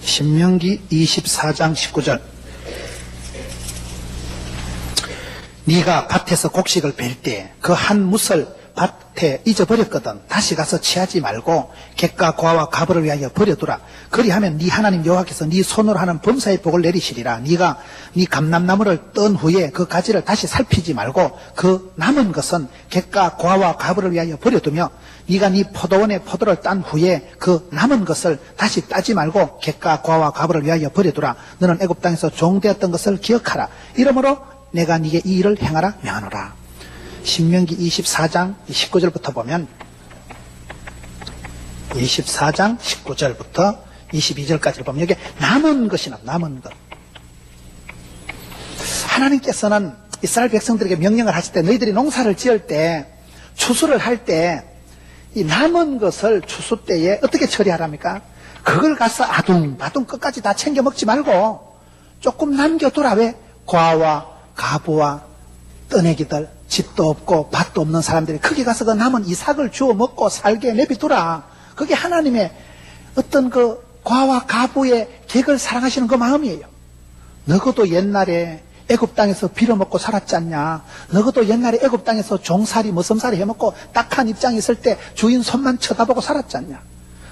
신명기 24장 19절. 네가 밭에서 곡식을 벨 때 그 한 뭇을 밭에 잊어버렸거든. 다시 가서 취하지 말고 객과 고아와 가부를 위하여 버려두라. 그리하면 네 하나님 여호와께서 네 손으로 하는 범사의 복을 내리시리라. 네가 네 감람나무를 떤 후에 그 가지를 다시 살피지 말고 그 남은 것은 객과 고아와 가부를 위하여 버려두며 네가 네 포도원의 포도를 딴 후에 그 남은 것을 다시 따지 말고 객과 고아와 가부를 위하여 버려두라. 너는 애굽 땅에서 종되었던 것을 기억하라. 이러므로 내가 네게 이 일을 행하라 명하노라. 신명기 24장 19절부터 보면 24장 19절부터 22절까지를 보면 여기 남은 것이 남은 것. 하나님께서는 이스라엘 백성들에게 명령을 하실 때 너희들이 농사를 지을 때 추수를 할 때 이 남은 것을 추수 때에 어떻게 처리하랍니까? 그걸 가서 아둥바둥 끝까지 다 챙겨 먹지 말고 조금 남겨두라. 왜? 고아와 가부와 떠내기들, 집도 없고 밭도 없는 사람들이 거기 가서 그 남은 이삭을 주워 먹고 살게 내비두라. 그게 하나님의 어떤 그 고아와 가부의 객을 사랑하시는 그 마음이에요. 너희도 옛날에 애굽 땅에서 빌어먹고 살았지 않냐? 너희도 옛날에 애굽 땅에서 종살이 머슴살이 해먹고 딱한 입장에 있을 때 주인 손만 쳐다보고 살았지 않냐?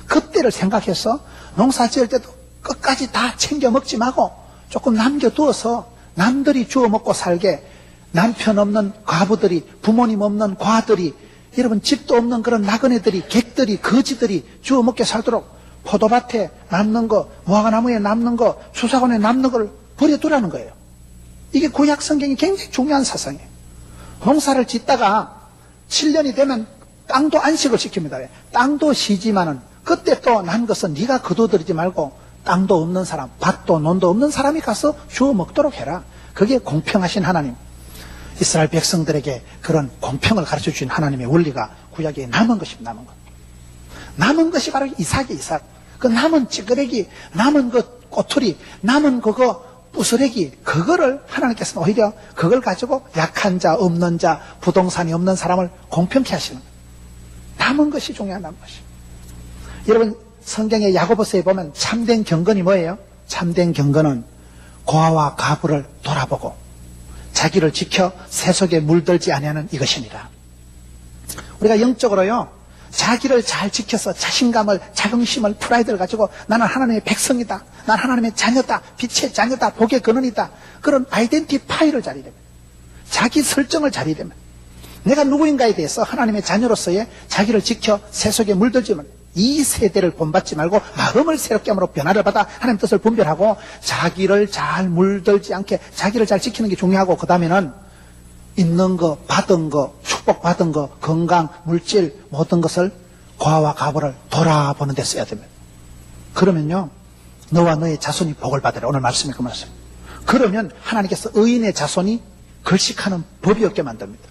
그때를 생각해서 농사 지을 때도 끝까지 다 챙겨 먹지 말고 조금 남겨두어서 남들이 주워 먹고 살게, 남편 없는 과부들이, 부모님 없는 과들이, 여러분 집도 없는 그런 나그네들이, 객들이, 거지들이 주워 먹게 살도록 포도밭에 남는 거, 무화과나무에 남는 거, 추사관에 남는 걸 버려두라는 거예요. 이게 구약 성경이 굉장히 중요한 사상이에요. 농사를 짓다가 7년이 되면 땅도 안식을 시킵니다. 땅도 쉬지만은 그때 또 난 것은 네가 거둬들이지 말고 땅도 없는 사람, 밭도 논도 없는 사람이 가서 주워 먹도록 해라. 그게 공평하신 하나님, 이스라엘 백성들에게 그런 공평을 가르쳐 주신 하나님의 원리가 구약에 남은 것입니다. 남은 것. 남은 것이 바로 이삭이 이삭. 그 남은 찌끄레기, 남은 그 꼬투리, 남은 그거 부스레기, 그거를 하나님께서는 오히려 그걸 가지고 약한 자, 없는 자, 부동산이 없는 사람을 공평케 하시는 거예요. 남은 것이 중요한 남은 것이. 여러분 성경의 야고보서에 보면 참된 경건이 뭐예요? 참된 경건은 고아와 가부를 돌아보고 자기를 지켜 세속에 물들지 아니하는 이것이니라. 우리가 영적으로요, 자기를 잘 지켜서 자신감을, 자긍심을, 프라이드를 가지고 나는 하나님의 백성이다, 난 하나님의 자녀다, 빛의 자녀다, 복의 근원이다, 그런 아이덴티파이를 잘 이루면, 자기 설정을 잘 이루면, 내가 누구인가에 대해서 하나님의 자녀로서의 자기를 지켜 세속에 물들지 말고, 이 세대를 본받지 말고 마음을 새롭게 함으로 변화를 받아 하나님 뜻을 분별하고 자기를 잘 물들지 않게 자기를 잘 지키는 게 중요하고, 그 다음에는 있는 거, 받은 거, 축복받은 거, 건강, 물질, 모든 것을 고아와 가부를 돌아보는 데 써야 됩니다. 그러면요, 너와 너의 자손이 복을 받으라. 오늘 말씀이 그 말씀. 그러면 하나님께서 의인의 자손이 걸식하는 법이 없게 만듭니다.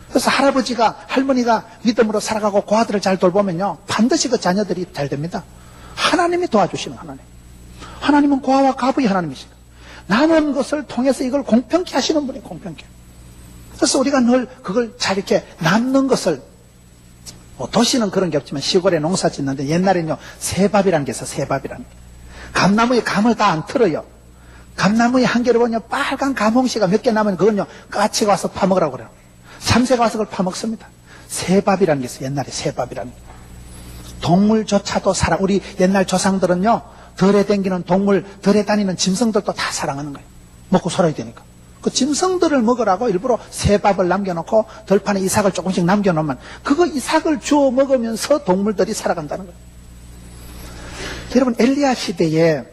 그래서 할아버지가, 할머니가 믿음으로 살아가고 고아들을 잘 돌보면요, 반드시 그 자녀들이 잘 됩니다. 하나님이 도와주시는 하나님. 하나님은 고아와 가부의 하나님이시다. 남은 것을 통해서 이걸 공평케 하시는 분이 공평케. 그래서 우리가 늘 그걸 잘 이렇게 남는 것을, 도시는 그런 게 없지만 시골에 농사 짓는데 옛날에는요, 새밥이라는 게 있어요. 새밥이라는 게. 감나무에 감을 다 안 틀어요. 감나무에 한 개를 보면 빨간 감홍씨가 몇 개 나면 그건요, 까치가 와서 파먹으라고 그래요. 참새가 와서 그걸 파먹습니다. 새밥이라는 게 있어요. 옛날에 새밥이라는 게. 동물조차도 사랑, 우리 옛날 조상들은요, 덜에 댕기는 동물, 덜에 다니는 짐승들도 다 사랑하는 거예요. 먹고 살아야 되니까. 그 짐승들을 먹으라고 일부러 새밥을 남겨놓고 덜판에 이삭을 조금씩 남겨놓으면 그거 이삭을 주워 먹으면서 동물들이 살아간다는 거예요. 여러분, 엘리야 시대에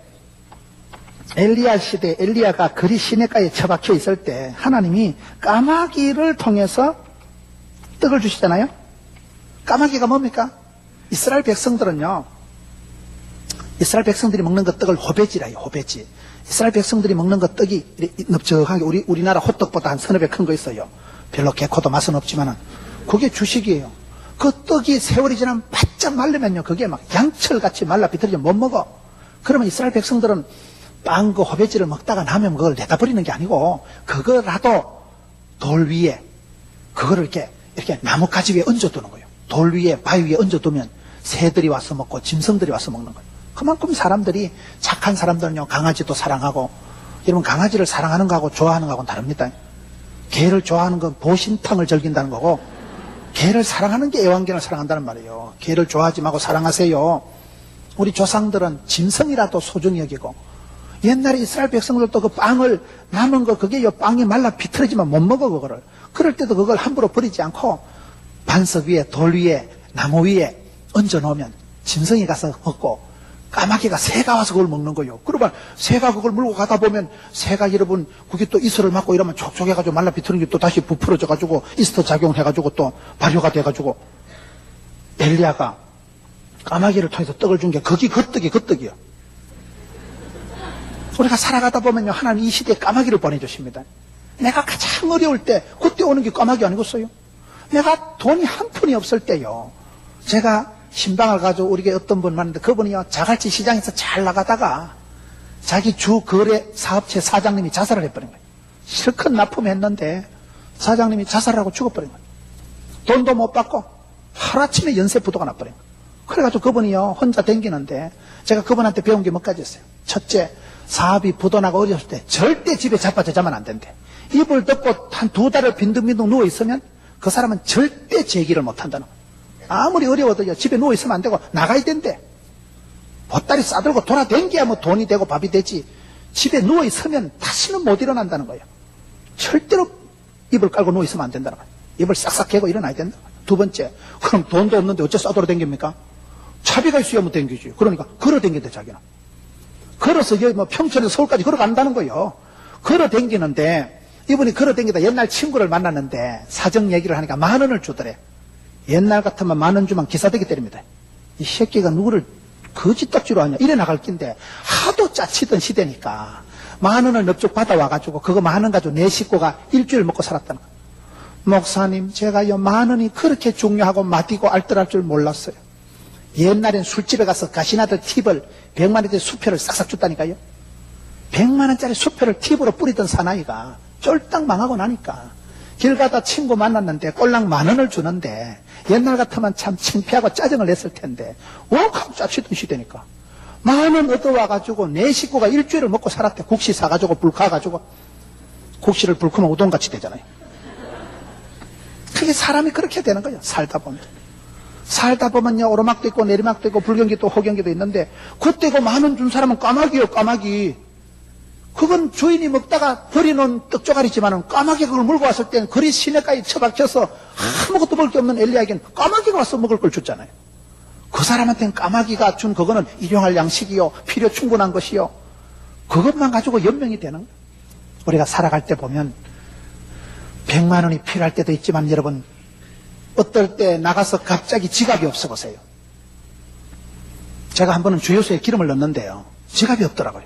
엘리야가 그리 시냇가에 처박혀 있을 때 하나님이 까마귀를 통해서 떡을 주시잖아요. 까마귀가 뭡니까? 이스라엘 백성들은요, 이스라엘 백성들이 먹는 그 떡을 호배지라요. 호배지. 이스라엘 백성들이 먹는 그 떡이 넓적하게 우리나라 호떡보다 한 서너 배 큰 거 있어요. 별로 개코도 맛은 없지만은 그게 주식이에요. 그 떡이 세월이 지나면 바짝 말르면요, 그게 막 양철같이 말라 비틀어져 못 먹어. 그러면 이스라엘 백성들은 빵 그 호배지를 먹다가 나면 그걸 내다 버리는 게 아니고 그거라도 돌 위에 그거를 이렇게 나뭇가지 위에 얹어두는 거예요. 돌 위에 바위 위에 얹어두면 새들이 와서 먹고 짐승들이 와서 먹는 거예요. 그만큼 사람들이, 착한 사람들은요, 강아지도 사랑하고, 여러분, 강아지를 사랑하는 거하고 좋아하는 거하고는 다릅니다. 개를 좋아하는 건 보신탕을 즐긴다는 거고, 개를 사랑하는 게 애완견을 사랑한다는 말이에요. 개를 좋아하지 말고 사랑하세요. 우리 조상들은 짐승이라도 소중히 여기고, 옛날에 이스라엘 백성들도 그 빵을, 남은 거, 그게 요 빵이 말라 비틀어지면 못 먹어, 그거를. 그럴 때도 그걸 함부로 버리지 않고, 반석 위에, 돌 위에, 나무 위에 얹어 놓으면 짐승이 가서 먹고, 까마귀가, 새가 와서 그걸 먹는 거예요. 그러면 새가 그걸 물고 가다 보면, 새가 여러분, 그게 또 이슬을 맞고 이러면 촉촉해가지고 말라 비틀는 게 또 다시 부풀어져가지고, 이스터 작용해가지고 또 발효가 돼가지고, 엘리야가 까마귀를 통해서 떡을 준 게, 거기 그 떡이요. 우리가 살아가다 보면요, 하나님 이 시대에 까마귀를 보내주십니다. 내가 가장 어려울 때, 그때 오는 게 까마귀 아니겠어요? 내가 돈이 한 푼이 없을 때요, 제가 신방을 가지고 우리가 어떤 분 만났는데, 그분이요, 자갈치 시장에서 잘 나가다가 자기 주 거래 사업체 사장님이 자살을 해버린 거예요. 실컷 납품했는데 사장님이 자살하고 죽어버린 거예요. 돈도 못 받고 하루아침에 연쇄 부도가 나버린 거예요. 그래가지고 그분이요, 혼자 댕기는데, 제가 그분한테 배운 게 몇 가지 있어요. 첫째, 사업이 부도나고 어려웠을 때 절대 집에 자빠져 자면 안 된대. 입을 덮고 한 2달을 빈둥빈둥 누워있으면 그 사람은 절대 재기를 못한다는 거예요. 아무리 어려워도요, 집에 누워있으면 안 되고 나가야 된대. 보따리 싸들고 돌아댕겨야 뭐 돈이 되고 밥이 되지, 집에 누워있으면 다시는 못 일어난다는 거예요. 절대로 입을 깔고 누워있으면 안 된다는 거예요. 입을 싹싹 개고 일어나야 된다. 두 번째, 그럼 돈도 없는데 어째 싸돌아댕깁니까? 차비가 있어야 뭐 댕기지. 그러니까 걸어 댕긴대, 자기는. 걸어서 여기 뭐 평촌에서 서울까지 걸어간다는 거예요. 걸어 댕기는데, 이분이 걸어 댕기다 옛날 친구를 만났는데 사정 얘기를 하니까 10,000원을 주더래. 옛날 같으면 10,000원 주면 기사대기 때립니다. 이 새끼가 누구를 거지딱지로 하냐, 이래 나갈 낀데 하도 짜치던 시대니까 10,000원을 넙죽 받아와가지고 그거 10,000원 가지고 내 식구가 일주일 먹고 살았다는 거예요. 목사님, 제가요 10,000원이 그렇게 중요하고 맛있고 알뜰할 줄 몰랐어요. 옛날엔 술집에 가서 가시나들 팁을 100만원짜리 수표를 싹싹 줬다니까요. 100만원짜리 수표를 팁으로 뿌리던 사나이가 쫄딱 망하고 나니까 길 가다 친구 만났는데 꼴랑 10,000원을 주는데, 옛날 같으면 참 창피하고 짜증을 냈을 텐데 워낙 짜치던 시대니까 10,000원 얻어와가지고 내 식구가 일주일을 먹고 살았대. 국시 사가지고 불 가가지고, 국시를 불 끄면 우동같이 되잖아요. 그게 사람이 그렇게 되는 거예요. 살다 보면요, 오르막도 있고 내리막도 있고 불경기도 호경기도 있는데, 그때 그 10,000원 준 사람은 까마귀요, 까마귀. 그건 주인이 먹다가 버리는 떡조가리지만은, 까마귀가 그걸 물고 왔을 때는 그리 시내가에 처박혀서 아무것도 먹을 게 없는 엘리야에겐 까마귀가 와서 먹을 걸 줬잖아요. 그 사람한테는 까마귀가 준 그거는 일용할 양식이요, 필요 충분한 것이요, 그것만 가지고 연명이 되는 거예요. 우리가 살아갈 때 보면 100만원이 필요할 때도 있지만, 여러분, 어떨 때 나가서 갑자기 지갑이 없어 보세요. 제가 한 번은 주유소에 기름을 넣는데요, 지갑이 없더라고요.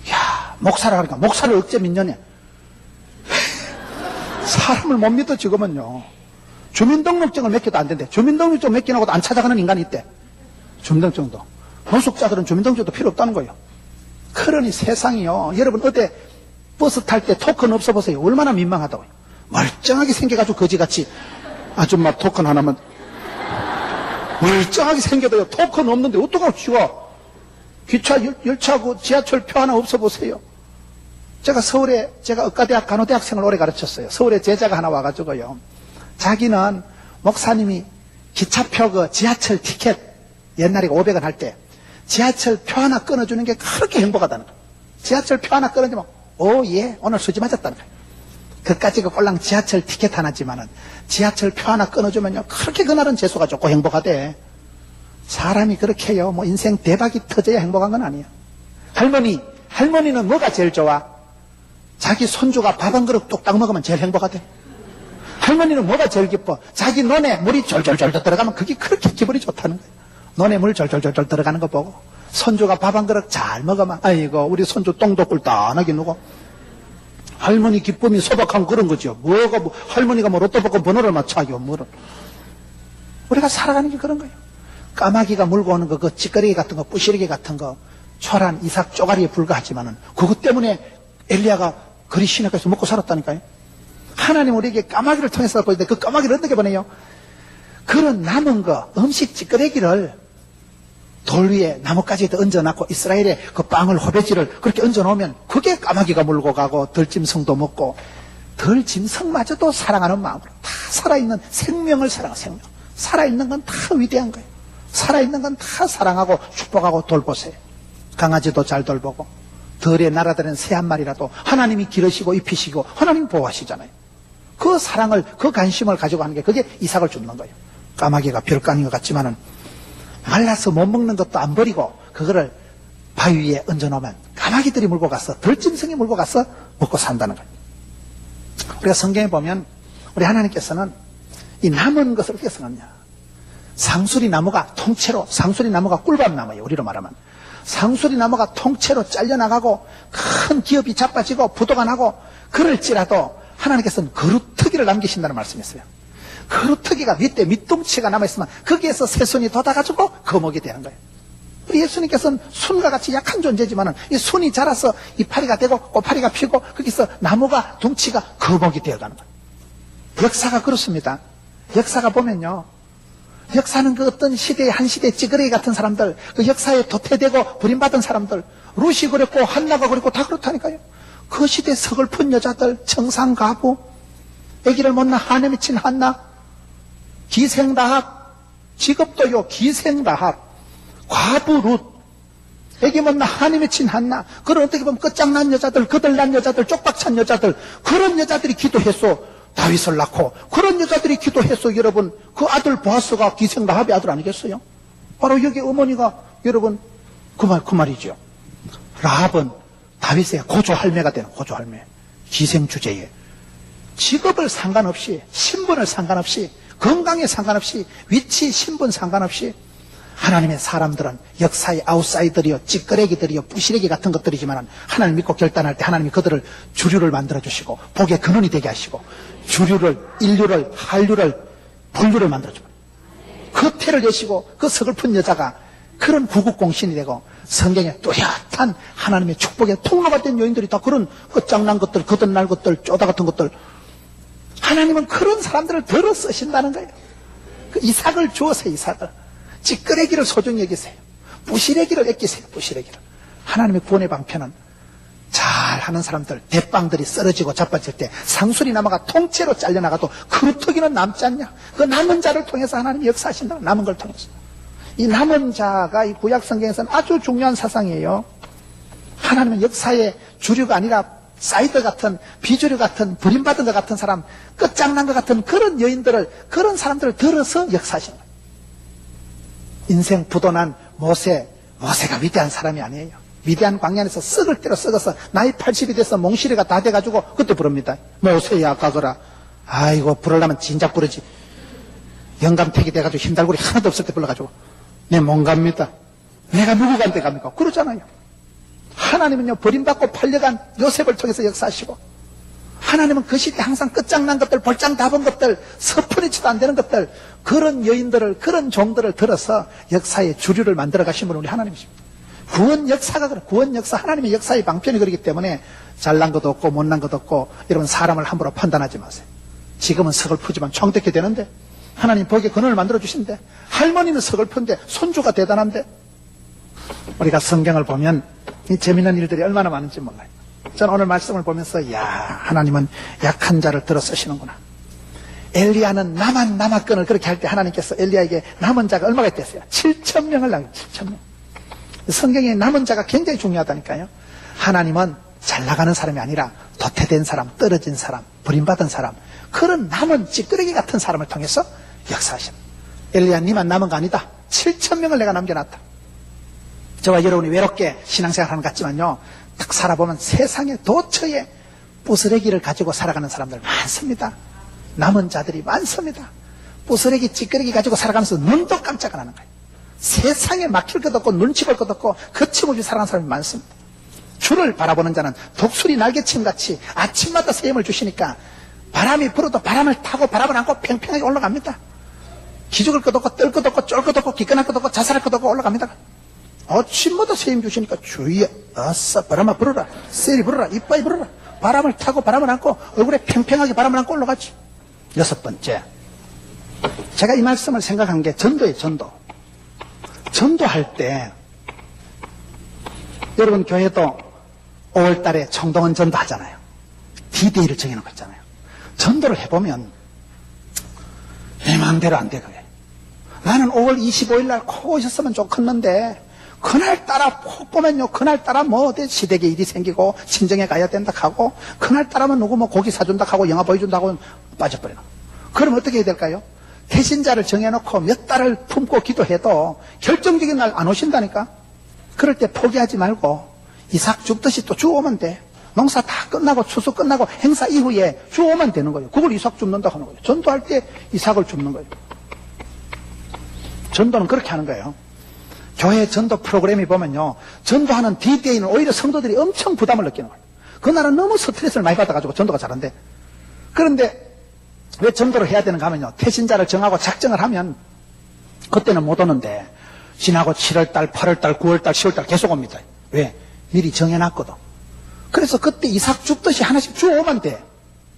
야, 목사라 그러니까, 목사를 어째 믿느냐. 사람을 못 믿어. 지금은요, 주민등록증을 몇 개도 안 된대. 주민등록증 몇 개 나고도 안 찾아가는 인간이 있대. 주민등록증도. 노숙자들은 주민등록증도 필요 없다는 거예요. 그러니 세상이요, 여러분 어때 버스 탈 때 토큰 없어 보세요. 얼마나 민망하다고요. 멀쩡하게 생겨가지고 거지같이, 아줌마 토큰 하나만, 멀쩡하게 생겨도요, 토큰 없는데 어떡하고 치워. 기차, 열차, 지하철 표 하나 없어 보세요. 제가 서울에, 제가 의과대학 간호대학생을 오래 가르쳤어요. 서울에 제자가 하나 와가지고요, 자기는 목사님이 기차표 그 지하철 티켓, 옛날에 500원 할 때 지하철 표 하나 끊어주는 게 그렇게 행복하다는 거예요. 지하철 표 하나 끊어주면, 오, 예, 오늘 수지 맞았다는 거예요. 그까지 그 꼴랑 지하철 티켓 하나지만은 지하철 표 하나 끊어주면요, 그렇게 그날은 재수가 좋고 행복하대. 사람이 그렇게요, 뭐 인생 대박이 터져야 행복한 건 아니에요. 할머니는 뭐가 제일 좋아? 자기 손주가 밥 한 그릇 뚝딱 먹으면 제일 행복하대. 할머니는 뭐가 제일 기뻐? 자기 논에 물이 졸졸졸 들어가면 그게 그렇게 기분이 좋다는 거예요. 논에 물 졸졸졸 들어가는 거 보고 손주가 밥 한 그릇 잘 먹으면, 아이고 우리 손주 똥도 꿀단하게 누고. 할머니 기쁨이 소박한 그런 거죠. 뭐가 뭐 할머니가 뭐 로또 받고 번호를 맞춰요. 뭐를. 우리가 살아가는 게 그런 거예요. 까마귀가 물고 오는 거, 그 찌꺼기 같은 거, 부시리기 같은 거, 초란 이삭 쪼가리에 불과하지만은 그것 때문에 엘리야가 그리 시내가에서 먹고 살았다니까요. 하나님 우리에게 까마귀를 통해서 보일 때 그 까마귀를 어떻게 보내요? 그런 남은 거, 음식 찌꺼기를 돌 위에 나뭇가지에도 얹어놨고 이스라엘의 그 빵을 호배지를 그렇게 얹어놓으면 그게 까마귀가 물고 가고 들짐승도 먹고 들짐승마저도 사랑하는 마음으로 다 살아있는 생명을 사랑하는 생명. 살아있는 건 다 위대한 거예요. 살아있는 건 다 사랑하고 축복하고 돌보세요. 강아지도 잘 돌보고 들에 날아다니는 새 한 마리라도 하나님이 기르시고 입히시고 하나님 보호하시잖아요. 그 사랑을 그 관심을 가지고 하는 게 그게 이삭을 줍는 거예요. 까마귀가 별거 아닌 것 같지만은 말라서 못 먹는 것도 안 버리고 그거를 바위 위에 얹어놓으면 까마귀들이 물고 가서 들짐승이 물고 가서 먹고 산다는 거예요. 우리가 성경에 보면 우리 하나님께서는 이 남은 것을 어떻게 생각하냐. 상수리 나무가 통째로, 상수리 나무가 꿀밤나무예요. 우리로 말하면. 상수리 나무가 통째로 잘려나가고 큰 기업이 자빠지고 부도가 나고 그럴지라도 하나님께서는 그루터기를 남기신다는 말씀이었어요. 그루터기가 밑에 밑동치가 남아있으면 거기에서 새순이 돋아가지고 거목이 되는 거예요. 우리 예수님께서는 순과 같이 약한 존재지만 이 순이 자라서 이파리가 되고 꽃파리가 피고 거기서 나무가 둥치가 거목이 되어가는 거예요. 역사가 그렇습니다. 역사가 보면요, 역사는 그 어떤 시대의 한 시대의 찌그러기 같은 사람들, 그 역사에 도태되고 버림받은 사람들, 루시 그랬고 한나가 그랬고 다 그렇다니까요. 그 시대 서글픈 여자들, 청산가부, 아기를 못 낳아 한에 맺힌 한나, 기생다합, 직업도요 기생다합, 과부 룻, 아기 못 낳아 한에 맺힌 한나, 그런 어떻게 보면 끝장난 여자들, 거들난 여자들, 쪽박찬 여자들, 그런 여자들이 기도했어. 다윗을 낳고 그런 여자들이 기도했어. 여러분, 그 아들 보아스가 기생라합의 아들 아니겠어요? 바로 여기 어머니가 여러분 그 말이죠. 라합은 다윗의 고조할매가 되는 고조할매. 기생주제에 직업을 상관없이, 신분을 상관없이, 건강에 상관없이, 위치, 신분 상관없이 하나님의 사람들은 역사의 아웃사이더리요, 찌끄레기들이요, 부시래기 같은 것들이지만 하나님 믿고 결단할 때 하나님이 그들을 주류를 만들어주시고 복의 근원이 되게 하시고 주류를, 인류를, 한류를, 분류를 만들어줍니다. 그 태를 여시고 그 서글픈 여자가 그런 구국공신이 되고 성경에 뚜렷한 하나님의 축복의 통로가 된 요인들이 다 그런 끝장난 것들, 거듭날 것들, 쪼다 같은 것들, 하나님은 그런 사람들을 들어 쓰신다는 거예요. 그 이삭을 주어서 이삭을 찌끄레기를 소중히 여기세요. 부시래기를 아끼세요. 부시래기를. 하나님의 구원의 방편은 잘하는 사람들, 대빵들이 쓰러지고 자빠질 때 상수리 나무가 통째로 잘려나가도 그루터기는 남지 않냐. 그 남은 자를 통해서 하나님이 역사하신다. 남은 걸 통해서. 이 남은 자가 이 구약 성경에서는 아주 중요한 사상이에요. 하나님은 역사의 주류가 아니라 사이드 같은, 비주류 같은, 버림받은 것 같은 사람, 끝장난 것 같은 그런 여인들을, 그런 사람들을 들어서 역사하시는 거예요. 인생 부도난 모세가 위대한 사람이 아니에요. 위대한 광야에서 썩을 대로 썩어서 나이 80이 돼서 몽실이가 다 돼가지고 그때 부릅니다. 모세야 가거라. 아이고 부르려면 진작 부르지. 영감택이 돼가지고 힘달굴이 하나도 없을 때 불러가지고 내 몸 갑니다. 내가 누구한테 갑니까? 그러잖아요. 하나님은요, 버림받고 팔려간 요셉을 통해서 역사하시고, 하나님은 그 시대 항상 끝장난 것들, 볼장 다 본 것들, 서프리치도 안 되는 것들, 그런 여인들을, 그런 종들을 들어서 역사의 주류를 만들어 가신 분은 우리 하나님이십니다. 구원 역사가 그래. 구원 역사, 하나님의 역사의 방편이 그렇기 때문에 잘난 것도 없고 못난 것도 없고, 여러분 사람을 함부로 판단하지 마세요. 지금은 서글프지만 총대게 되는데, 하나님 복의 근원을 만들어 주신대. 할머니는 서글픈데 손주가 대단한데. 우리가 성경을 보면 이 재미있는 일들이 얼마나 많은지 몰라요. 저는 오늘 말씀을 보면서 야, 하나님은 약한 자를 들어 쓰시는구나. 엘리야는 남았건을 그렇게 할 때 하나님께서 엘리야에게 남은 자가 얼마가 됐어요? 7,000명을 남겼어요. 7,000명. 성경에 남은 자가 굉장히 중요하다니까요. 하나님은 잘 나가는 사람이 아니라 도태된 사람, 떨어진 사람, 버림받은 사람, 그런 남은 찌끄레기 같은 사람을 통해서 역사하십니다. 엘리야 니만 남은 거 아니다. 7,000명을 내가 남겨놨다. 저와 여러분이 외롭게 신앙생활하는 것 같지만요, 딱 살아보면 세상에 도처에 부스레기를 가지고 살아가는 사람들 많습니다. 남은 자들이 많습니다. 부스레기, 찌끄레기 가지고 살아가면서 눈도 깜짝 안 하는 거예요. 세상에 막힐 것도 없고 눈치 볼 것도 없고 거침없이 살아가는 사람이 많습니다. 주를 바라보는 자는 독수리 날개침같이 아침마다 새 힘을 주시니까 바람이 불어도 바람을 타고 바람을 안고 팽팽하게 올라갑니다. 기죽을 것도 없고 뜰 것도 없고 쫄 것도 없고 기권할 것도 없고 자살할 것도 없고 올라갑니다. 아침마다 새 힘 주시니까 주위에 아싸 바람아 불어라, 셀이 불어라, 이빠이 불어라, 바람을 타고 바람을 안고 얼굴에 팽팽하게 바람을 안고 올라가지. 6번째, 제가 이 말씀을 생각한 게 전도예요. 전도. 전도할 때 여러분 교회도 5월 달에 총동원 전도하잖아요. D-Day를 정해놓고 있잖아요. 전도를 해보면 내 마음대로 안 돼. 그게 나는 5월 25일 날 코 오셨으면 좋겠는데 그날따라 콕 보면요, 그날따라 뭐 시댁에 일이 생기고 친정에 가야 된다 하고 그날따라면 누구 뭐 고기 사준다 하고 영화 보여준다고 빠져버리는. 그럼 어떻게 해야 될까요? 태신자를 정해놓고 몇 달을 품고 기도해도 결정적인 날 안 오신다니까. 그럴 때 포기하지 말고 이삭 줍듯이 또 주오면 돼. 농사 다 끝나고 추수 끝나고 행사 이후에 주오면 되는 거예요. 그걸 이삭 줍는다 하는 거예요. 전도할 때 이삭을 줍는 거예요. 전도는 그렇게 하는 거예요. 교회 전도 프로그램이 보면요, 전도하는 D-Day는 오히려 성도들이 엄청 부담을 느끼는 거예요. 그날은 너무 스트레스를 많이 받아가지고 전도가 잘한대. 그런데 왜 전도를 해야 되는가 하면요, 태신자를 정하고 작정을 하면 그때는 못 오는데 지나고 7월달, 8월달, 9월달, 10월달 계속 옵니다. 왜? 미리 정해놨거든. 그래서 그때 이삭 줍듯이 하나씩 주오면 돼.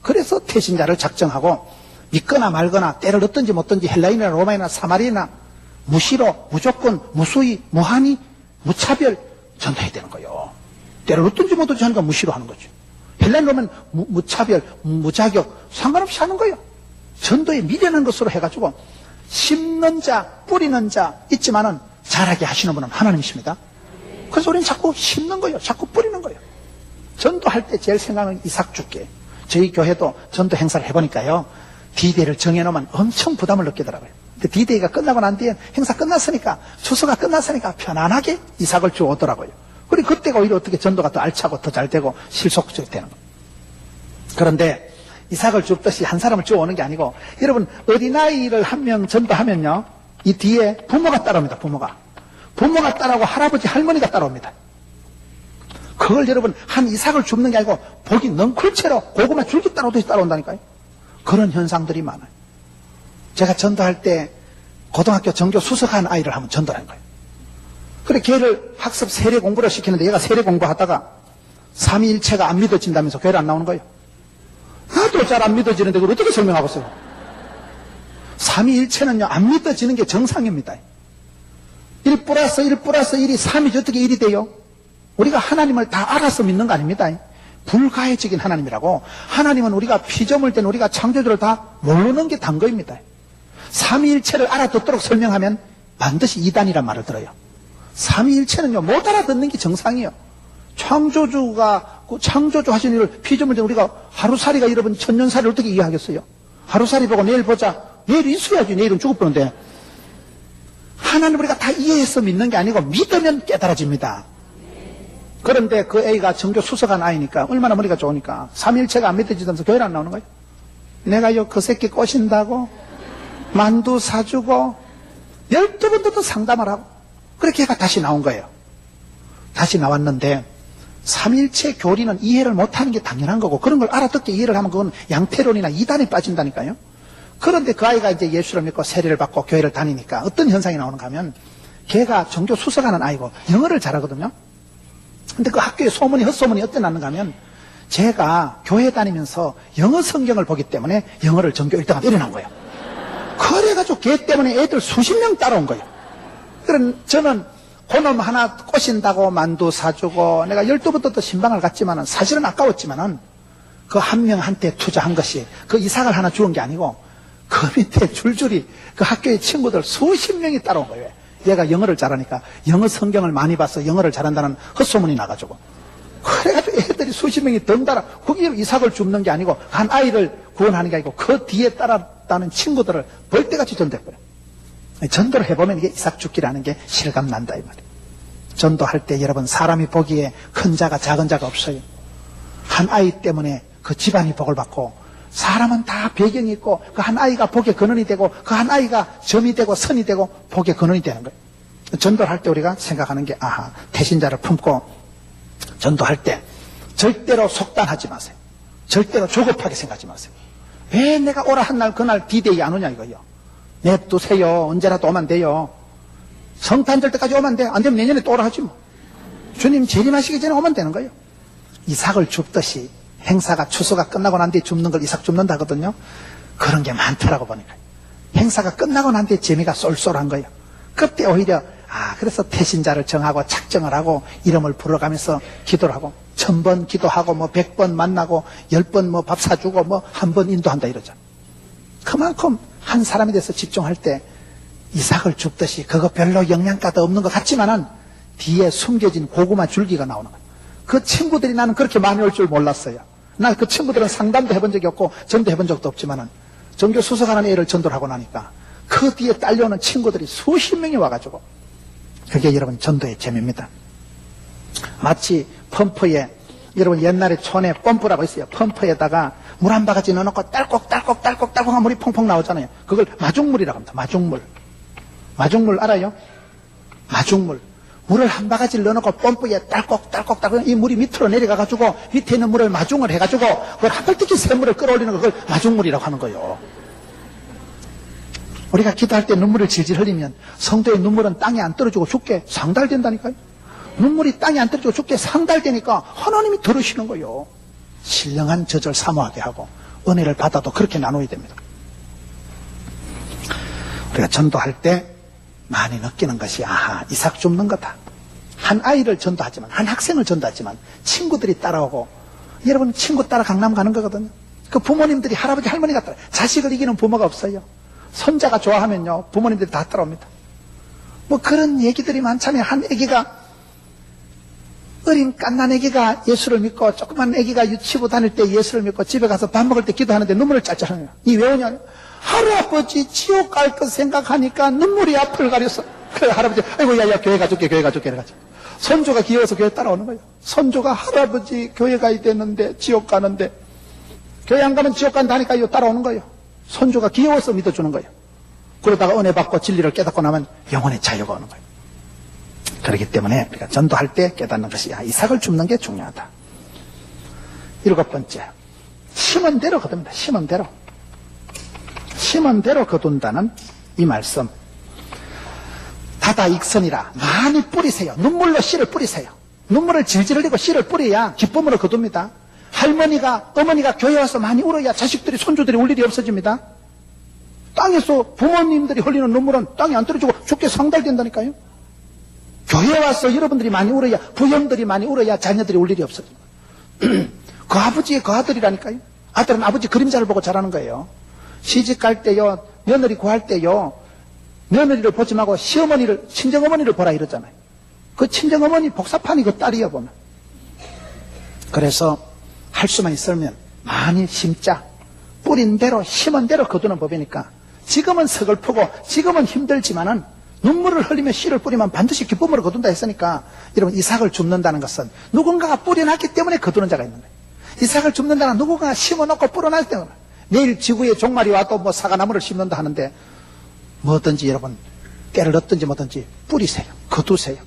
그래서 태신자를 작정하고 믿거나 말거나 때를 얻든지 못든지 헬라인이나 로마이나 사마리나 무시로, 무조건, 무수히, 무한히, 무차별 전도해야 되는 거예요. 때를 얻든지 못든지 하니까 무시로 하는 거죠. 헬라인 로마는 무차별, 무자격 상관없이 하는 거예요. 전도에 미련한 것으로 해가지고 심는 자, 뿌리는 자 있지만은 잘하게 하시는 분은 하나님이십니다. 그래서 우리는 자꾸 심는 거예요. 자꾸 뿌리는 거예요. 전도할 때 제일 생각하는 이삭 줄게. 저희 교회도 전도 행사를 해보니까요, D-Day를 정해놓으면 엄청 부담을 느끼더라고요. 근데 D-Day가 끝나고 난 뒤에 행사 끝났으니까, 추수가 끝났으니까 편안하게 이삭을 주오더라고요. 그리고 그때가 오히려 어떻게 전도가 더 알차고 더 잘 되고 실속적이 되는 거예요. 그런데 이삭을 줍듯이 한 사람을 주오는 게 아니고, 여러분 어린아이를 한 명 전도하면요, 이 뒤에 부모가 따라옵니다. 부모가 따라오고 할아버지 할머니가 따라옵니다. 그걸 여러분 한 이삭을 줍는 게 아니고 복이 넝쿨채로 고구마 줄기 따라오듯이 따라온다니까요. 그런 현상들이 많아요. 제가 전도할 때 고등학교 전교 수석한 아이를 한번 전도한 거예요. 그래 걔를 학습 세례 공부를 시키는데 얘가 세례 공부하다가 삼위일체가 안 믿어진다면서 교회를 안 나오는 거예요. 나도 잘 안 믿어지는데 그걸 어떻게 설명하고 있어요? 삼위일체는요, 안 믿어지는 게 정상입니다. 1 플러스 1 플러스 1이 3이지 어떻게 1이 돼요? 우리가 하나님을 다 알아서 믿는 거 아닙니다. 불가해적인 하나님이라고. 하나님은 우리가 피조물 된 우리가 창조주를 다 모르는 게 단 거입니다. 삼위일체를 알아듣도록 설명하면 반드시 이단이란 말을 들어요. 삼위일체는요, 못 알아듣는 게 정상이에요. 창조주가 창조주 하신 일을 피조물 된 우리가 하루살이가 여러분 천년살이를 어떻게 이해하겠어요? 하루살이 보고 내일 보자. 내일 있어야지. 내일은 죽을 뻔한데. 하나님 우리가 다 이해해서 믿는 게 아니고 믿으면 깨달아집니다. 그런데 그 애가 전교 수석한 아이니까 얼마나 머리가 좋으니까 삼일체가 안 믿어지면서 교회를 안 나오는 거예요. 내가요 그 새끼 꼬신다고 만두 사주고 12번도 또 상담을 하고 그렇게 애가 다시 나온 거예요. 다시 나왔는데 삼일체 교리는 이해를 못하는 게 당연한 거고 그런 걸 알아듣게 이해를 하면 그건 양태론이나 이단에 빠진다니까요. 그런데 그 아이가 이제 예수를 믿고 세례를 받고 교회를 다니니까 어떤 현상이 나오는가 하면 걔가 종교 수석하는 아이고 영어를 잘하거든요. 근데 그 학교에 소문이 헛소문이 어떻게 났는가 하면 제가 교회 다니면서 영어 성경을 보기 때문에 영어를 전교 1등하게 일어난 거예요. 그래가지고 걔 때문에 애들 수십 명 따라온 거예요. 그럼 저는 그놈 하나 꼬신다고 만두 사주고 내가 12번도 신방을 갔지만은 사실은 아까웠지만은 그 한 명한테 투자한 것이 그 이삭을 하나 주은 게 아니고 그 밑에 줄줄이 그 학교의 친구들 수십 명이 따라온 거예요. 얘가 영어를 잘하니까 영어 성경을 많이 봐서 영어를 잘한다는 헛소문이 나가지고 그래가지고 애들이 수십 명이 덩달아 거기에 이삭을 줍는 게 아니고 한 아이를 구원하는 게 아니고 그 뒤에 따랐다는 친구들을 벌떼같이 전도해버려요. 전도를 해보면 이게 이삭 죽기라는 게 실감난다 이 말이에요. 전도할 때 여러분 사람이 보기에 큰 자가 작은 자가 없어요. 한 아이 때문에 그 집안이 복을 받고 사람은 다 배경이 있고 그 한 아이가 복의 근원이 되고 그 한 아이가 점이 되고 선이 되고 복의 근원이 되는 거예요. 전도를 할 때 우리가 생각하는 게 아하 태신자를 품고 전도할 때 절대로 속단하지 마세요. 절대로 조급하게 생각하지 마세요. 왜 내가 오라 한 날 그날 D-Day 안 오냐 이거요. 냅두세요. 언제라도 오면 돼요. 성탄절 때까지 오면 돼. 안 되면 내년에 또 오라 하지 뭐. 주님 재림하시기 전에 오면 되는 거예요. 이삭을 줍듯이 행사가 추수가 끝나고 난 뒤에 줍는 걸 이삭 줍는다 하거든요. 그런 게 많더라고 보니까. 행사가 끝나고 난 뒤에 재미가 쏠쏠한 거예요. 그때 오히려 그래서 태신자를 정하고 작정을 하고 이름을 불러가면서 기도를 하고 1000번 기도하고 100번 만나고 10번 밥 사주고 1번 인도한다 이러죠. 그만큼 한 사람에 대해서 집중할 때 이삭을 줍듯이 그거 별로 영양가도 없는 것 같지만은 뒤에 숨겨진 고구마 줄기가 나오는 거예요. 그 친구들이 나는 그렇게 많이 올 줄 몰랐어요. 나 그 친구들은 상담도 해본 적이 없고 전도 해본 적도 없지만은 전교 수석하는 애를 전도를 하고 나니까 그 뒤에 딸려오는 친구들이 수십 명이 와가지고 그게 여러분 전도의 재미입니다. 마치 펌프에 여러분 옛날에 촌에 펌프라고 있어요. 펌프에다가 물 한 바가지 넣어놓고 딸꺽딸꺽 물이 펑펑 나오잖아요. 그걸 마중물이라고 합니다. 마중물 알아요? 마중물. 물을 한 바가지를 넣어놓고 펌프에 딸꺽딸꺽 이 물이 밑으로 내려가가지고 밑에 있는 물을 마중을 해가지고 그걸 한발뜨기 샘물을 끌어올리는 그걸 마중물이라고 하는 거예요. 우리가 기도할 때 눈물을 질질 흘리면 성도의 눈물은 땅에 안 떨어지고 죽게 상달된다니까요. 눈물이 땅에 안 떨어지고 죽게 상달되니까 하나님이 들으시는 거예요. 신령한 저절 사모하게 하고 은혜를 받아도 그렇게 나눠야 됩니다. 우리가 전도할 때 많이 느끼는 것이 이삭 줍는 거다. 한 아이를 전도하지만 한 학생을 전도하지만 친구들이 따라오고 여러분 친구 따라 강남 가는 거거든요. 그 부모님들이 할아버지 할머니가 따라 자식을 이기는 부모가 없어요. 손자가 좋아하면요 부모님들이 다 따라옵니다. 그런 얘기들이 많잖아요. 한 애기가 어린 깐난 애기가 예수를 믿고 조그만 애기가 유치부 다닐 때 예수를 믿고 집에 가서 밥 먹을 때 기도하는데 눈물을 짤짤 흘려요. 이 왜 오냐? 할아버지 지옥 갈 것 생각하니까 눈물이 앞을 가려서. 그래 할아버지 아이고 야야 교회 가줄게 이래가지고 손주가 귀여워서 교회 따라오는 거예요. 손주가 할아버지 교회 가야 되는데 지옥 가는데 교회 안 가면 지옥 간다니까 이거 따라오는 거예요. 손주가 귀여워서 믿어주는 거예요. 그러다가 은혜 받고 진리를 깨닫고 나면 영혼의 자유가 오는 거예요. 그렇기 때문에 우리가 전도할 때 깨닫는 것이 이삭을 줍는 게 중요하다. 7번째, 심은 대로 거둡니다. 심은 대로 거둔다는 이 말씀. 다다익선이라 많이 뿌리세요. 눈물로 씨를 뿌리세요. 눈물을 질질 흘리고 씨를 뿌려야 기쁨으로 거둡니다. 어머니가 교회 와서 많이 울어야 자식들이 손주들이 울 일이 없어집니다. 땅에서 부모님들이 흘리는 눈물은 땅에 안 떨어지고 죽게 상달된다니까요. 교회 와서 여러분들이 많이 울어야 부형들이 많이 울어야 자녀들이 울 일이 없어집니다. 그 아버지의 그 아들이라니까요. 아들은 아버지 그림자를 보고 자라는 거예요. 시집갈 때요 며느리 구할 때요 며느리를 보지 말고 시어머니를 친정어머니를 보라 이러잖아요. 그 친정어머니 복사판이 그 딸이여 보면. 그래서 할 수만 있으면 많이 심자. 뿌린 대로 심은 대로 거두는 법이니까 지금은 서글프고 지금은 힘들지만은 눈물을 흘리며 씨를 뿌리면 반드시 기쁨으로 거둔다 했으니까 여러분 이삭을 줍는다는 것은 누군가가 뿌려놨기 때문에 거두는 자가 있는 거예요. 이삭을 줍는다는 누군가가 심어놓고 뿌려놨기 때문에 내일 지구에 종말이 와도 사과나무를 심는다 하는데 뭐든지 여러분 때를 얻든지 뭐든지 뿌리세요. 거두세요.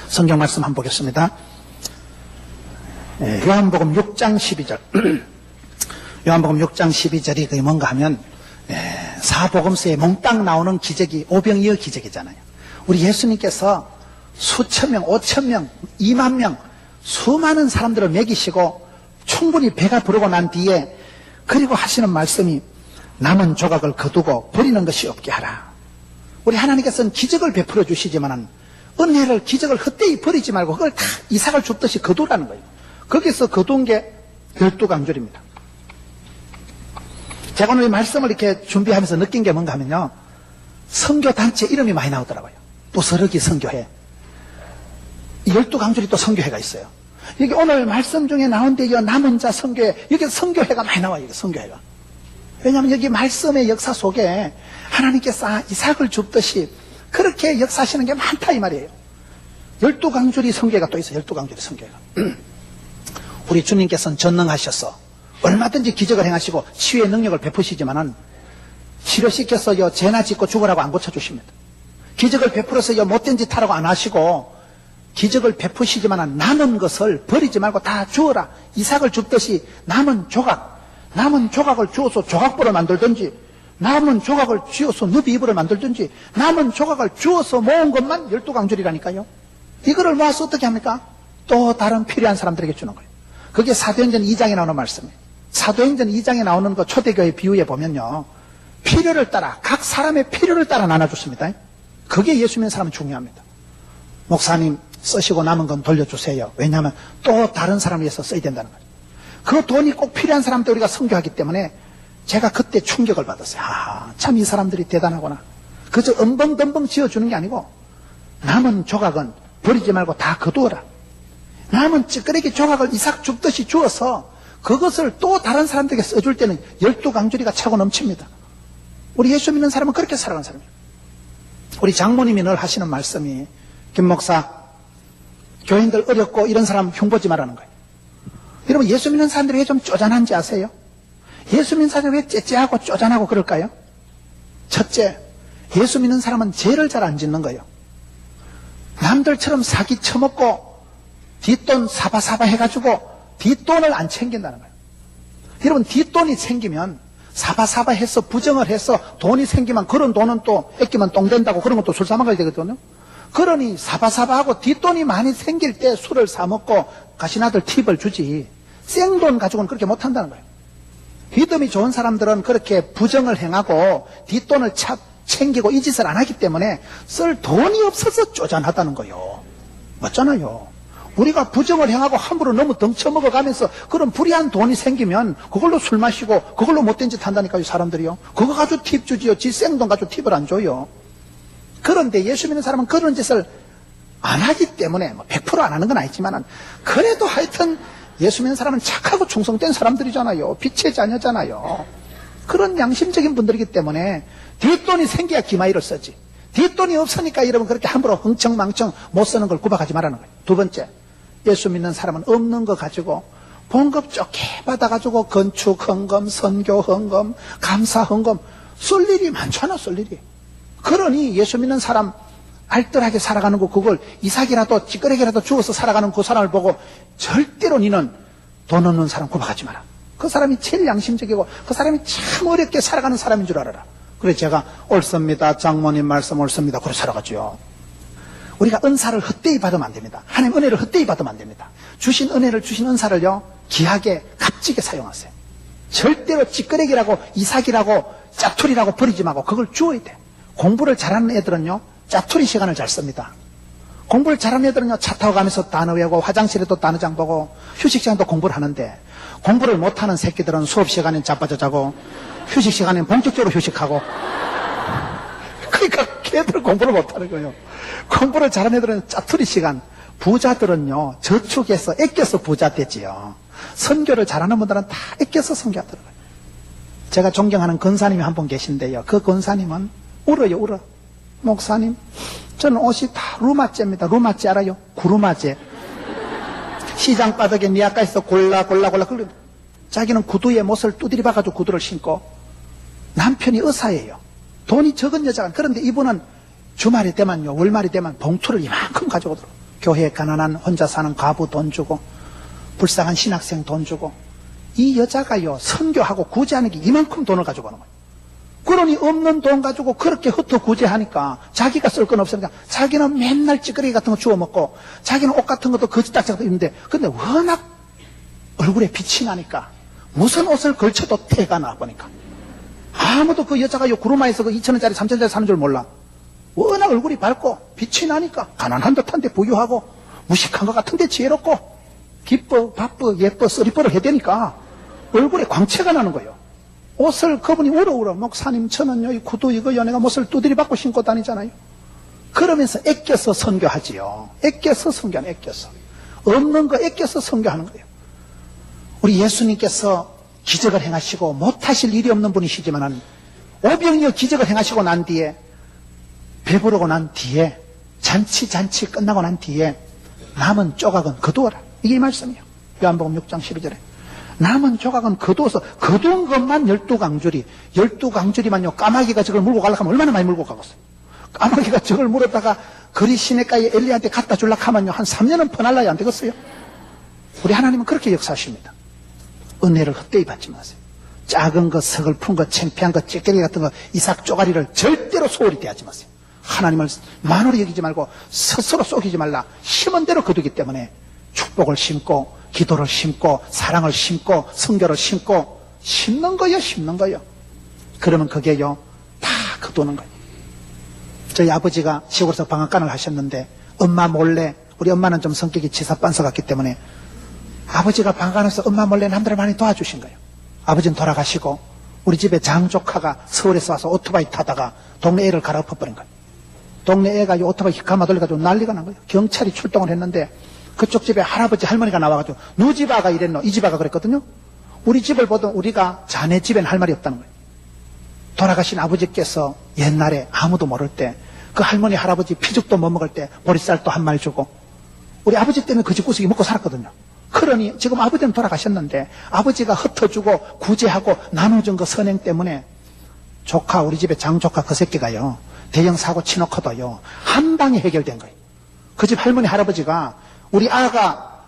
성경 말씀 한번 보겠습니다. 요한복음 6장 12절 요한복음 6장 12절이 그게 뭔가 하면 사복음서에 몽땅 나오는 기적이 오병이어 기적이잖아요. 우리 예수님께서 수천 명, 5천 명, 2만 명 수많은 사람들을 먹이시고 충분히 배가 부르고 난 뒤에 그리고 하시는 말씀이 남은 조각을 거두고 버리는 것이 없게 하라. 우리 하나님께서는 기적을 베풀어 주시지만 은혜를 기적을 헛되이 버리지 말고 그걸 다 이삭을 줍듯이 거두라는 거예요. 거기서 거둔 게 12강줄입니다. 제가 오늘 이 말씀을 이렇게 준비하면서 느낀 게 뭔가 하면요. 선교단체 이름이 많이 나오더라고요. 부스러기 선교회. 12강줄이 또 선교회가 있어요. 여기 오늘 말씀 중에 나온데요. 남은 자 선교회. 여기 선교회가 많이 나와요. 여기 선교회가. 왜냐하면 여기 말씀의 역사 속에 하나님께서 이삭을 줍듯이 그렇게 역사하시는 게 많다 이 말이에요. 12강줄이 선교회가 또 있어요. 12강줄이 선교회가. 우리 주님께서는 전능하셔서 얼마든지 기적을 행하시고 치유의 능력을 베푸시지만은 치료시켜서요 죄나 짓고 죽으라고 안 고쳐주십니다. 기적을 베풀어서요 못된 짓 하라고 안 하시고 기적을 베푸시지만은 남은 것을 버리지 말고 다 주어라. 이삭을 줍듯이 남은 조각을 주어서 조각보를 만들든지 남은 조각을 주어서 누비이불을 만들든지 남은 조각을 주어서 모은 것만 12강줄이라니까요. 이거를 모아서 어떻게 합니까? 또 다른 필요한 사람들에게 주는 거예요. 그게 사도행전 2장에 나오는 말씀이에요. 사도행전 2장에 나오는 그 초대교회 비유에 보면요. 필요를 따라 각 사람의 필요를 따라 나눠줬습니다. 그게 예수 믿는 사람은 중요합니다. 목사님 쓰시고 남은 건 돌려주세요. 왜냐하면 또 다른 사람을 위해서 써야 된다는 거예요. 그 돈이 꼭 필요한 사람한테 우리가 선교하기 때문에 제가 그때 충격을 받았어요. 참 이 사람들이 대단하구나. 그저 엉벙덩벙 지어주는 게 아니고 남은 조각은 버리지 말고 다 거두어라. 남은 찌끄레기 조각을 이삭 줍듯이 주어서 그것을 또 다른 사람들에게 써줄 때는 12강조리가 차고 넘칩니다. 우리 예수 믿는 사람은 그렇게 살아가는 사람이에요. 우리 장모님이 늘 하시는 말씀이, 김 목사, 교인들 어렵고 이런 사람 흉보지 말라는 거예요. 여러분, 예수 믿는 사람들이 왜 좀 쪼잔한지 아세요? 예수 믿는 사람들이 왜 째째하고 쪼잔하고 그럴까요? 첫째, 예수 믿는 사람은 죄를 잘 안 짓는 거예요. 남들처럼 사기 쳐먹고 뒷돈 사바사바 해가지고 뒷돈을 안 챙긴다는 거예요. 여러분, 뒷돈이 생기면 사바사바 해서 부정을 해서 돈이 생기면 그런 돈은 또 아끼면 똥 된다고 그런 것도 술 사먹어야 되거든요. 그러니 사바사바하고 뒷돈이 많이 생길 때 술을 사먹고 가시나들 팁을 주지 생돈 가지고는 그렇게 못한다는 거예요. 믿음이 좋은 사람들은 그렇게 부정을 행하고 뒷돈을 챙기고 이 짓을 안 하기 때문에 쓸 돈이 없어서 쪼잔하다는 거예요. 맞잖아요. 우리가 부정을 행하고 함부로 너무 덩쳐먹어가면서 그런 불의한 돈이 생기면 그걸로 술 마시고 그걸로 못된 짓 한다니까요, 사람들이요. 그거 가지고 팁 주지요. 지 생돈 가지고 팁을 안 줘요. 그런데 예수 믿는 사람은 그런 짓을 안 하기 때문에 100% 안 하는 건 아니지만 그래도 하여튼 예수 믿는 사람은 착하고 충성된 사람들이잖아요. 빛의 자녀잖아요. 그런 양심적인 분들이기 때문에 뒷돈이 생겨야 기마이를 쓰지. 뒷돈이 없으니까 여러분 그렇게 함부로 흥청망청 못 쓰는 걸 구박하지 말라는 거예요. 두 번째, 예수 믿는 사람은 없는 거 가지고 봉급 좋게 받아가지고 건축 헌금, 선교 헌금, 감사 헌금 쓸 일이 많잖아, 쓸 일이. 그러니 예수 믿는 사람 알뜰하게 살아가는 거 그걸 이삭이라도 찌끄레기라도 주워서 살아가는 그 사람을 보고 절대로 니는 돈 없는 사람 구박하지 마라. 그 사람이 제일 양심적이고 그 사람이 참 어렵게 살아가는 사람인 줄 알아라. 그래서 제가 옳습니다. 장모님 말씀 옳습니다. 그렇게 살아가죠. 우리가 은사를 헛되이 받으면 안 됩니다. 하나님 은혜를 헛되이 받으면 안 됩니다. 주신 은혜를 주신 은사를요 귀하게 값지게 사용하세요. 절대로 찌끄레기라고 이삭이라고 짜투리라고 버리지 말고 그걸 주어야 돼. 공부를 잘하는 애들은요 짜투리 시간을 잘 씁니다. 공부를 잘하는 애들은요 차 타고 가면서 단어 외우고 화장실에도 단어장 보고 휴식 시간도 공부를 하는데 공부를 못하는 새끼들은 수업 시간엔 자빠져 자고 휴식 시간엔 본격적으로 휴식하고 그러니까 걔들 공부를 못하는 거예요. 공부를 잘하는 애들은 짜투리 시간. 부자들은요 저축해서 아껴서 부자 되지요. 선교를 잘하는 분들은 다 아껴서 선교하더라고요. 제가 존경하는 권사님이 한 분 계신데요. 그 권사님은 울어요, 울어. 목사님, 저는 옷이 다 루마제입니다. 루마제 알아요? 구루마제. 시장 바닥에 니아까에서 골라. 자기는 구두에 못을 두드려 박아가지고 구두를 신고 남편이 의사예요. 돈이 적은 여자가. 그런데 이분은 주말이 되면요, 월말이 되면 봉투를 이만큼 가지고 들어. 교회에 가난한 혼자 사는 과부 돈 주고 불쌍한 신학생 돈 주고 이 여자가요 선교하고 구제하는 게 이만큼 돈을 가지고 오는 거예요. 그러니 없는 돈 가지고 그렇게 흩어 구제하니까 자기가 쓸 건 없으니까 자기는 맨날 찌끄레기 같은 거 주워 먹고 자기는 옷 같은 것도 거지딱지가 입는데 근데 워낙 얼굴에 빛이 나니까 무슨 옷을 걸쳐도 태가 나 보니까 아무도 그 여자가 요 구루마에서 그 2,000원짜리 3,000원짜리 사는 줄 몰라. 워낙 얼굴이 밝고 빛이 나니까 가난한 듯한데 부유하고 무식한 것 같은데 지혜롭고 기뻐 바빠 예뻐 쓰리뻐를 해대니까 얼굴에 광채가 나는 거예요. 옷을 그분이 울어 목사님 저는요 이 구두 이거요 내가 못을 두드리 받고 신고 다니잖아요. 그러면서 아껴서 선교하지요. 아껴서 선교하는 아껴서 없는 거 아껴서 선교하는 거예요. 우리 예수님께서 기적을 행하시고 못하실 일이 없는 분이시지만 오병이어 기적을 행하시고 난 뒤에 배부르고 난 뒤에 잔치 끝나고 난 뒤에 남은 조각은 거두어라. 이게 이 말씀이에요. 요한복음 6장 12절에 남은 조각은 거두어서 거두은 것만 12강줄이 12강줄이만요 까마귀가 저걸 물고 가려고 하면 얼마나 많이 물고 가겠어요. 까마귀가 저걸 물었다가 거리 시내가에 엘리한테 갖다 주려고 하면요 한 3년은 퍼날라야 안 되겠어요. 우리 하나님은 그렇게 역사하십니다. 은혜를 헛되이 받지 마세요. 작은 것, 서글픈 것, 창피한 것, 찌꺼기 같은 거, 이삭 쪼가리를 절대로 소홀히 대하지 마세요. 하나님을 만으로 여기지 말고 스스로 쏘기지 말라. 심은 대로 거두기 때문에 축복을 심고 기도를 심고 사랑을 심고 성교를 심고 심는 거요. 그러면 그게요 다 거두는 거예요. 저희 아버지가 시골에서 방앗간을 하셨는데 엄마 몰래, 우리 엄마는 좀 성격이 치사빤서 같기 때문에 아버지가 방간해서 엄마 몰래 남들을 많이 도와주신 거예요. 아버지는 돌아가시고 우리 집에 장조카가 서울에서 와서 오토바이 타다가 동네 애를 갈아엎어버린 거예요. 동네 애가 이 오토바이 감아 돌려가지고 난리가 난 거예요. 경찰이 출동을 했는데 그쪽 집에 할아버지 할머니가 나와가지고 누 집 아가 이랬노? 이 집 아가 그랬거든요. 우리 집을 보던 우리가 자네 집엔 할 말이 없다는 거예요. 돌아가신 아버지께서 옛날에 아무도 모를 때 그 할머니 할아버지 피죽도 못 먹을 때 보리쌀도 한 마리 주고 우리 아버지 때문에 그 집 구석이 먹고 살았거든요. 그러니 지금 아버지는 돌아가셨는데 아버지가 흩어주고 구제하고 나눠준 그 선행 때문에 조카, 우리 집에 장조카 그 새끼가요 대형 사고 치놓고도요 한 방에 해결된 거예요. 그 집 할머니 할아버지가 우리 아가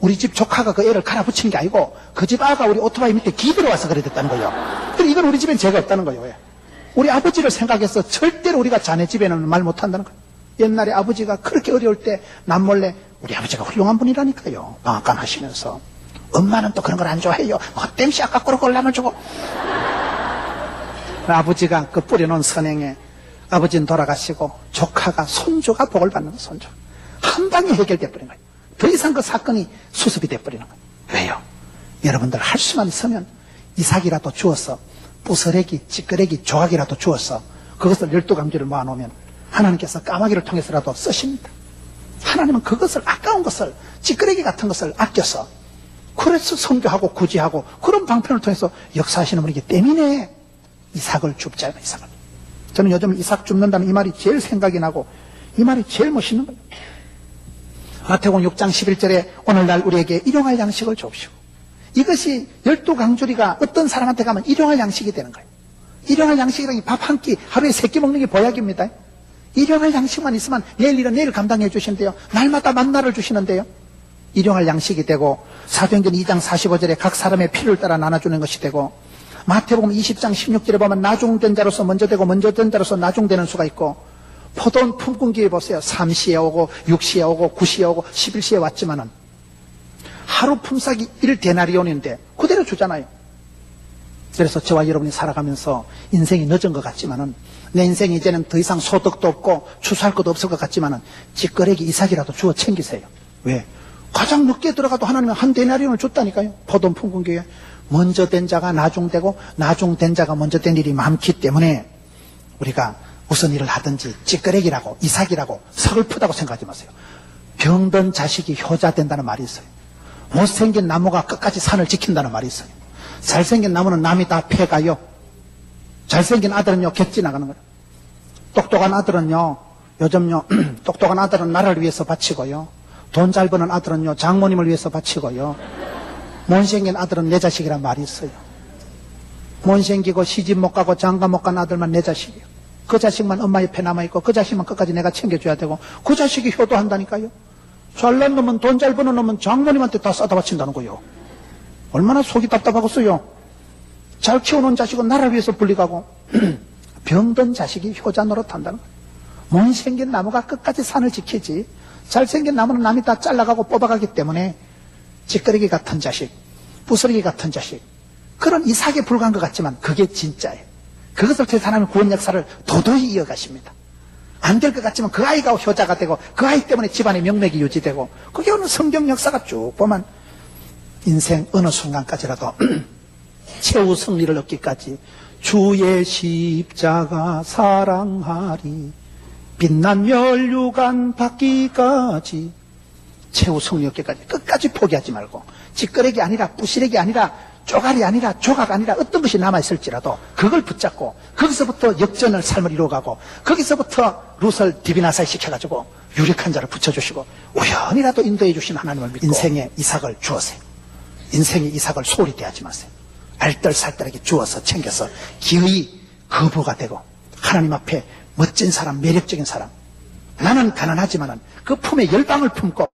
우리 집 조카가 그 애를 갈아붙인 게 아니고 그 집 아가 우리 오토바이 밑에 기들어 와서 그래 됐다는 거예요. 근데 이건 우리 집엔 죄가 없다는 거예요. 왜? 우리 아버지를 생각해서 절대로 우리가 자네 집에는 말 못한다는 거예요. 옛날에 아버지가 그렇게 어려울 때 남몰래 우리 아버지가 훌륭한 분이라니까요. 방앗간 하시면서 엄마는 또 그런 걸 안 좋아해요. 땜시 아까 꼬르꼬르 라면 주고 아버지가 그 뿌려놓은 선행에 아버지는 돌아가시고 조카가 손주가 복을 받는 거예요. 손주 한 방에 해결돼 버린 거예요. 더 이상 그 사건이 수습이 돼버리는 거예요. 왜요? 여러분들 할 수만 있으면 이삭이라도 주어서 부스레기, 찌끄레기, 조각이라도 주어서 그것을 12강주를 모아놓으면 하나님께서 까마귀를 통해서라도 쓰십니다. 하나님은 그것을 아까운 것을 찌끄레기 같은 것을 아껴서 그래서 선교하고 구제하고 그런 방편을 통해서 역사하시는 분이기 때문에 이삭을 줍자요. 이삭을. 저는 요즘 이삭 줍는다는 이 말이 제일 생각이 나고 이 말이 제일 멋있는 거예요. 마태복음 6장 11절에 오늘날 우리에게 일용할 양식을 줍시오. 이것이 12강주리가 어떤 사람한테 가면 일용할 양식이 되는 거예요. 일용할 양식이라는 게 밥 한 끼, 하루에 3끼 먹는 게 보약입니다. 일용할 양식만 있으면 내일 일은 내일 감당해 주시는데요. 날마다 만나를 주시는데요. 일용할 양식이 되고 사도행전 2장 45절에 각 사람의 필요를 따라 나눠주는 것이 되고 마태복음 20장 16절에 보면 나중된 자로서 먼저 되고 먼저 된 자로서 나중되는 수가 있고 포도원 품꾼기에 보세요. 3시에 오고 6시에 오고 9시에 오고 11시에 왔지만은 하루 품삯이 1데나리온인데 그대로 주잖아요. 그래서 저와 여러분이 살아가면서 인생이 늦은 것 같지만은 내 인생이 이제는 더 이상 소득도 없고 추수할 것도 없을 것 같지만은 찌끄레기 이삭이라도 주워 챙기세요. 왜? 가장 늦게 들어가도 하나님은 1데나리온을 줬다니까요. 포도원 품꾼기에 먼저 된 자가 나중되고 나중된 자가 먼저 된 일이 많기 때문에 우리가 무슨 일을 하든지 찌끄레기라고 이삭이라고 서글프다고 생각하지 마세요. 병든 자식이 효자 된다는 말이 있어요. 못생긴 나무가 끝까지 산을 지킨다는 말이 있어요. 잘생긴 나무는 남이 다 패가요. 잘생긴 아들은요 객 지나가는 거예요. 똑똑한 아들은요 요즘요 똑똑한 아들은 나라를 위해서 바치고요. 돈 잘 버는 아들은요 장모님을 위해서 바치고요. 못생긴 아들은 내 자식이란 말이 있어요. 못생기고 시집 못 가고 장가 못 간 아들만 내 자식이에요. 그 자식만 엄마 옆에 남아있고 그 자식만 끝까지 내가 챙겨줘야 되고 그 자식이 효도한다니까요. 잘난 놈은 돈 잘 버는 놈은 장모님한테 다 싸다 바친다는 거요. 얼마나 속이 답답하겠어요. 잘 키워놓은 자식은 나라를 위해서 분리가고 병든 자식이 효자 노릇한다는 거예요. 못생긴 나무가 끝까지 산을 지키지 잘생긴 나무는 남이 다 잘라가고 뽑아가기 때문에 찌끄레기 같은 자식, 부스러기 같은 자식 그런 이삭에 불과한 것 같지만 그게 진짜예요. 그것을 통해서 하나님의 구원 역사를 도도히 이어가십니다. 안 될 것 같지만 그 아이가 효자가 되고 그 아이 때문에 집안의 명맥이 유지되고 그게 오늘 성경 역사가 쭉 보면 인생 어느 순간까지라도 최후 승리를 얻기까지 주의 십자가 사랑하리 빛난 면류관 받기까지 최후 승리 얻기까지 끝까지 포기하지 말고 찌끄레기 아니라 부시래기 아니라 쪼가리 아니라 조각 아니라 어떤 것이 남아있을지라도 그걸 붙잡고 거기서부터 역전을 삶을 이루어가고 거기서부터 룻을 디비나사에 시켜가지고 유력한 자를 붙여주시고 우연이라도 인도해 주신 하나님을 믿고 인생의 이삭을 주어세요. 인생의 이삭을 소홀히 대하지 마세요. 알뜰살뜰하게 주어서 챙겨서 기의 거부가 되고 하나님 앞에 멋진 사람 매력적인 사람 나는 가난하지만은 그 품에 열방을 품고